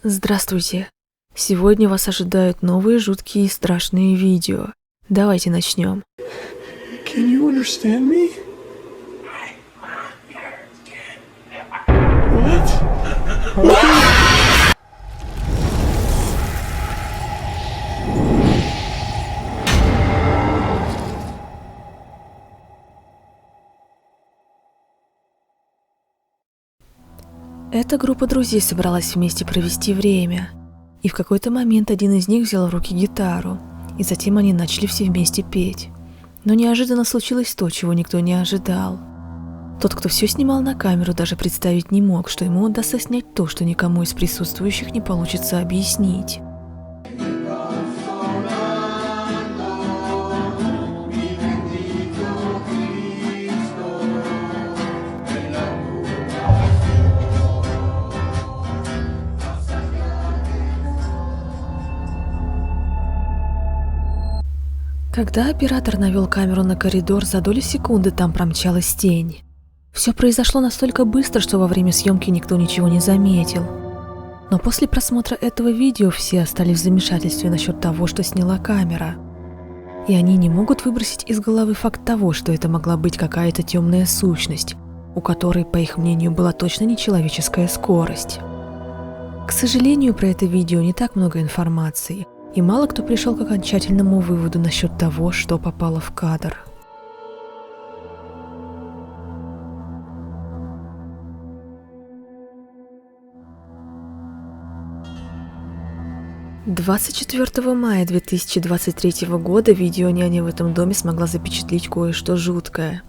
Здравствуйте! Сегодня вас ожидают новые жуткие и страшные видео. Давайте начнем. Can you understand me? What? Эта группа друзей собралась вместе провести время. И в какой-то момент один из них взял в руки гитару, и затем они начали все вместе петь. Но неожиданно случилось то, чего никто не ожидал. Тот, кто все снимал на камеру, даже представить не мог, что ему удастся снять то, что никому из присутствующих не получится объяснить. Когда оператор навел камеру на коридор, за долю секунды там промчалась тень. Все произошло настолько быстро, что во время съемки никто ничего не заметил. Но после просмотра этого видео все остались в замешательстве насчет того, что сняла камера. И они не могут выбросить из головы факт того, что это могла быть какая-то темная сущность, у которой, по их мнению, была точно нечеловеческая скорость. К сожалению, про это видео не так много информации, и мало кто пришел к окончательному выводу насчет того, что попало в кадр. – 24 мая 2023 года видеоняня в этом доме смогла запечатлеть кое-что жуткое.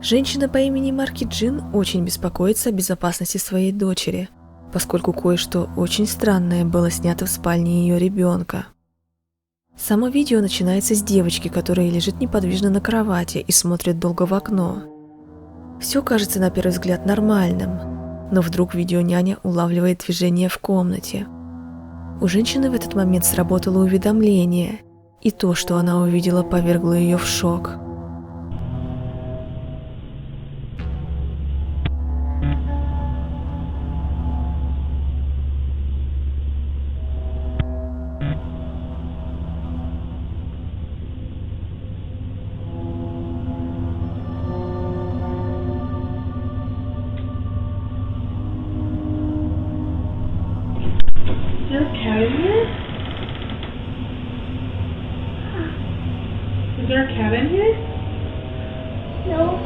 Женщина по имени Марки Джин очень беспокоится о безопасности своей дочери, поскольку кое-что очень странное было снято в спальне ее ребенка. Само видео начинается с девочки, которая лежит неподвижно на кровати и смотрит долго в окно. Все кажется на первый взгляд нормальным, но вдруг видеоняня улавливает движение в комнате. У женщины в этот момент сработало уведомление, и то, что она увидела, повергло ее в шок. Is there a cat in here? Is there a cat in here? No.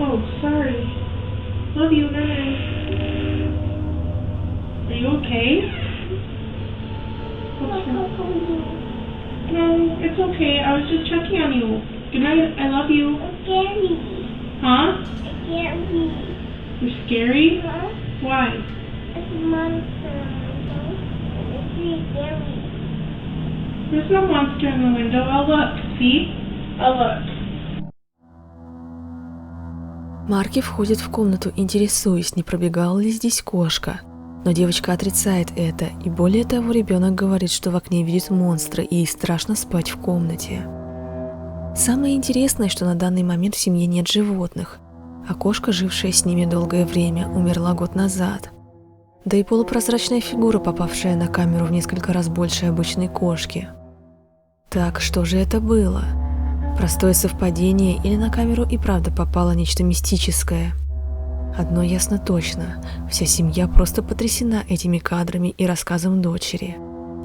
Oh, sorry. Love you, guys. Are you okay? What's wrong? No, it's okay. I was just checking on you. Good night. I love you. It's scary. Huh? It's scary. You're scary? Huh? Why? It's a monster. It's really scary. There's no monster in the window. I'll look. See? I'll look. Марки входит в комнату, интересуясь, не пробегала ли здесь кошка. Но девочка отрицает это, и более того, ребенок говорит, что в окне видит монстра, и ей страшно спать в комнате. Самое интересное, что на данный момент в семье нет животных, а кошка, жившая с ними долгое время, умерла год назад. Да и полупрозрачная фигура, попавшая на камеру в несколько раз больше обычной кошки. Так, что же это было? Простое совпадение или на камеру и правда попало нечто мистическое? Одно ясно точно – вся семья просто потрясена этими кадрами и рассказом дочери.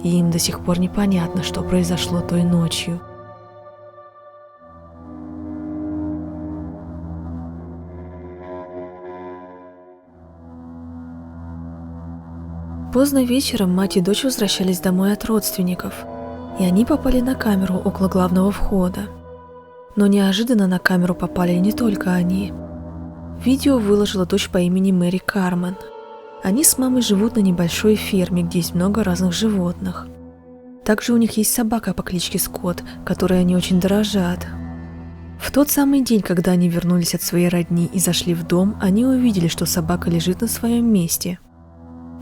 И им до сих пор непонятно, что произошло той ночью. Поздно вечером мать и дочь возвращались домой от родственников, и они попали на камеру около главного входа. Но неожиданно на камеру попали не только они. Видео выложила дочь по имени Мэри Кармен. Они с мамой живут на небольшой ферме, где есть много разных животных. Также у них есть собака по кличке Скотт, которой они очень дорожат. В тот самый день, когда они вернулись от своей родни и зашли в дом, они увидели, что собака лежит на своем месте.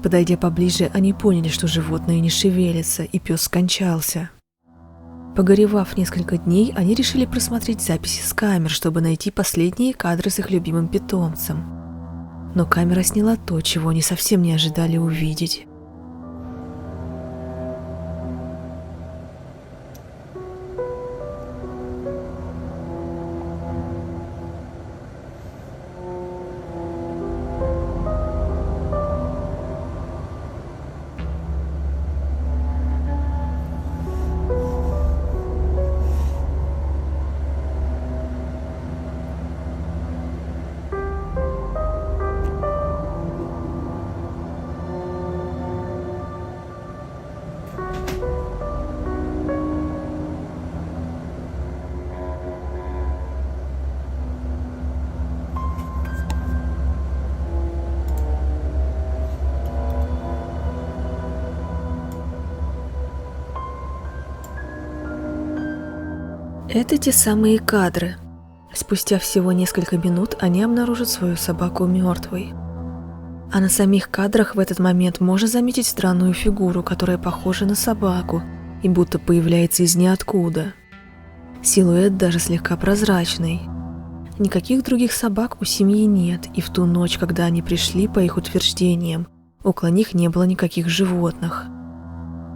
Подойдя поближе, они поняли, что животное не шевелится, и пес скончался. Погоревав несколько дней, они решили просмотреть записи с камер, чтобы найти последние кадры с их любимым питомцем. Но камера сняла то, чего они совсем не ожидали увидеть. Это те самые кадры. Спустя всего несколько минут они обнаружат свою собаку мертвой. А на самих кадрах в этот момент можно заметить странную фигуру, которая похожа на собаку и будто появляется из ниоткуда. Силуэт даже слегка прозрачный. Никаких других собак у семьи нет, и в ту ночь, когда они пришли, по их утверждениям, около них не было никаких животных.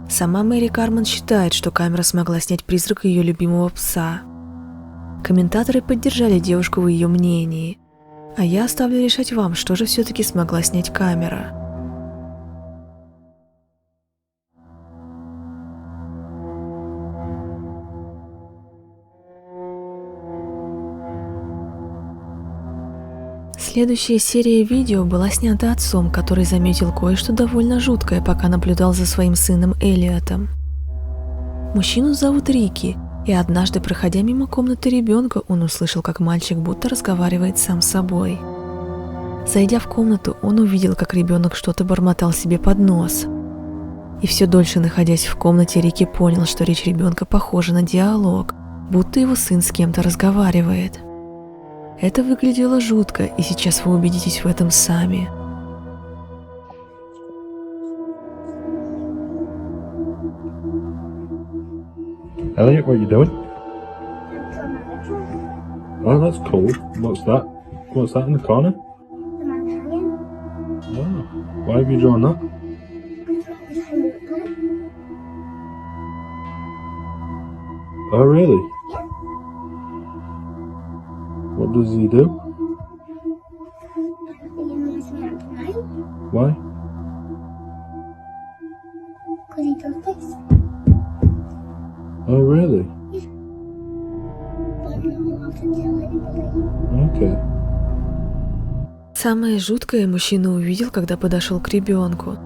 Сама Мэри Кармен считает, что камера смогла снять призрак ее любимого пса. Комментаторы поддержали девушку в ее мнении, а я оставлю решать вам, что же все-таки смогла снять камера. Следующая серия видео была снята отцом, который заметил кое-что довольно жуткое, пока наблюдал за своим сыном Элиотом. Мужчину зовут Рики, и однажды, проходя мимо комнаты ребенка, он услышал, как мальчик будто разговаривает сам с собой. Зайдя в комнату, он увидел, как ребенок что-то бормотал себе под нос. И все дольше находясь в комнате, Рики понял, что речь ребенка похожа на диалог, будто его сын с кем-то разговаривает. Это выглядело жутко, и сейчас вы убедитесь в этом сами. Elliot, what are you doing? I'm drawing a drawing. Oh, that's cool. What's that? What's that in the corner? The man hanging. Oh, why have you drawn that? I'm drawing this hanging man. Oh, really? Yeah. What does he do? He annoys me at night Why? because he does this. Oh, really? But I'm not allowed to tell anybody. Okay. Самое жуткое мужчина увидел, когда подошел к ребенку.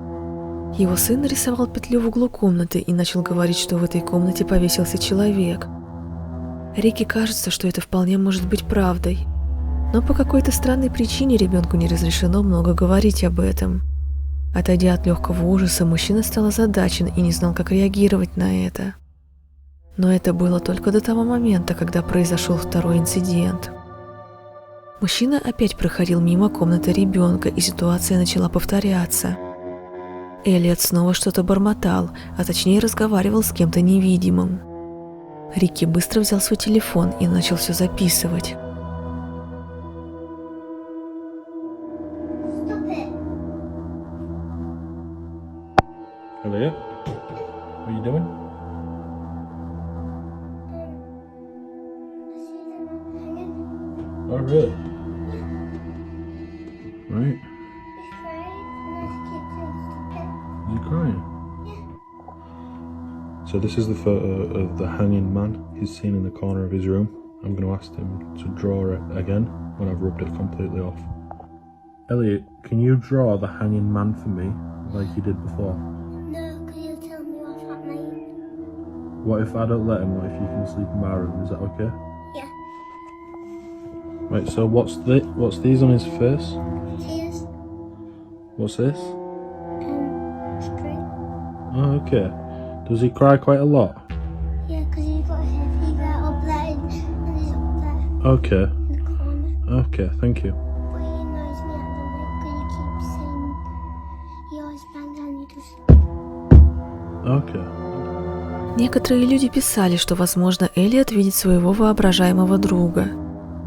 Его сын нарисовал петлю в углу комнаты и начал говорить, что в этой комнате повесился человек. Рике кажется, что это вполне может быть правдой, но по какой-то странной причине ребенку не разрешено много говорить об этом. Отойдя от легкого ужаса, мужчина стал озадачен и не знал, как реагировать на это. Но это было только до того момента, когда произошел второй инцидент. Мужчина опять проходил мимо комнаты ребенка, и ситуация начала повторяться. Элиот снова что-то бормотал, а точнее разговаривал с кем-то невидимым. Рики быстро взял свой телефон и начал все записывать. Stop it. Elliot, what are you doing? I see the man hanging. Oh, really? Right. He's crying and I keep saying stop it. Is he crying? Yeah. So this is the photo of the hanging man he's seen in the corner of his room. I'm going to ask him to draw it again when I've rubbed it completely off. Elliot, can you draw the hanging man for me like you did before? No, because he'll tell me off at night. What if I don't let him? What if you can sleep in my room? Is that okay? Yeah. Right, so what's these on his face? Tears. What's this? String. Oh, okay. Does he cry quite a lot? Yeah, because he's got hair fever up there and he's up there Okay. in the corner. Okay, thank you. But he annoys me at the night because he keeps saying he always bangs and he just... Okay. Некоторые люди писали, что, возможно, Элиот видит своего воображаемого друга.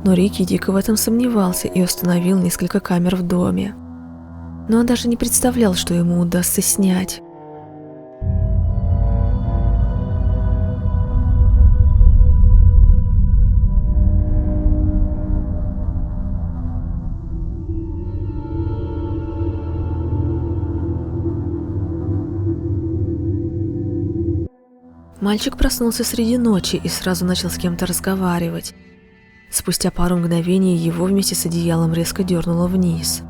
Но Рики дико в этом сомневался и установил несколько камер в доме. Но он даже не представлял, что ему удастся снять. Мальчик проснулся среди ночи и сразу начал с кем-то разговаривать. Спустя пару мгновений его вместе с одеялом резко дернуло вниз.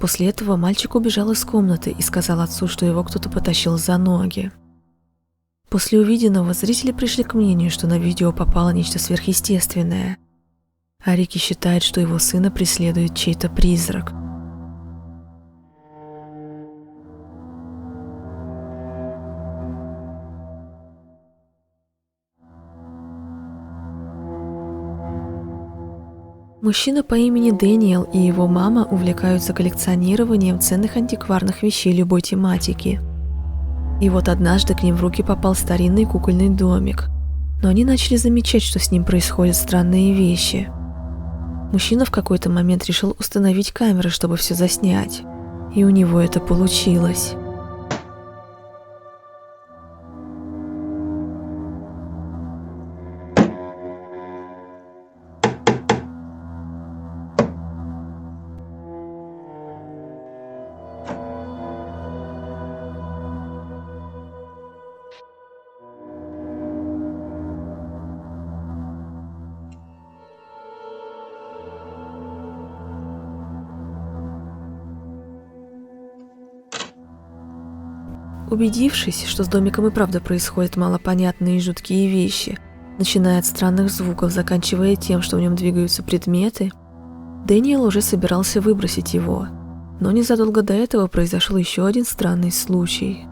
После этого мальчик убежал из комнаты и сказал отцу, что его кто-то потащил за ноги. После увиденного зрители пришли к мнению, что на видео попало нечто сверхъестественное, а Рики считает, что его сына преследует чей-то призрак. Мужчина по имени Дэниел и его мама увлекаются коллекционированием ценных антикварных вещей любой тематики. И вот однажды к ним в руки попал старинный кукольный домик, но они начали замечать, что с ним происходят странные вещи. Мужчина в какой-то момент решил установить камеры, чтобы все заснять, и у него это получилось. Убедившись, что с домиком и правда происходят малопонятные и жуткие вещи, начиная от странных звуков, заканчивая тем, что в нем двигаются предметы, Дэниел уже собирался выбросить его, но незадолго до этого произошел еще один странный случай.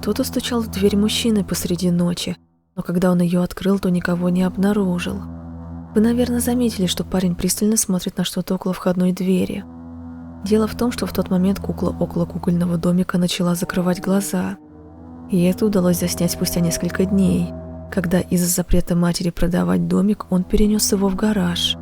Кто-то стучал в дверь мужчины посреди ночи, но когда он ее открыл, то никого не обнаружил. Вы, наверное, заметили, что парень пристально смотрит на что-то около входной двери. Дело в том, что в тот момент кукла около кукольного домика начала закрывать глаза. И это удалось заснять спустя несколько дней, когда из-за запрета матери продавать домик он перенес его в гараж.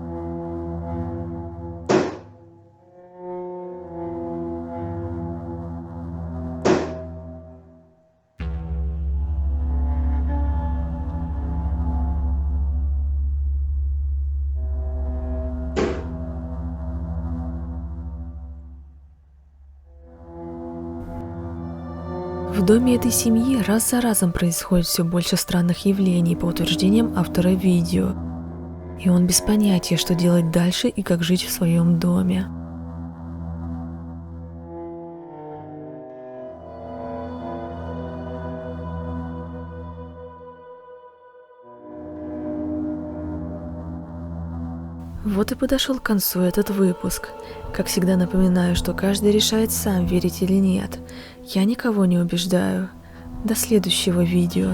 В доме этой семьи раз за разом происходит все больше странных явлений, по утверждениям автора видео. И он без понятия, что делать дальше и как жить в своем доме. Вот и подошел к концу этот выпуск. Как всегда напоминаю, что каждый решает сам, верить или нет. Я никого не убеждаю. До следующего видео.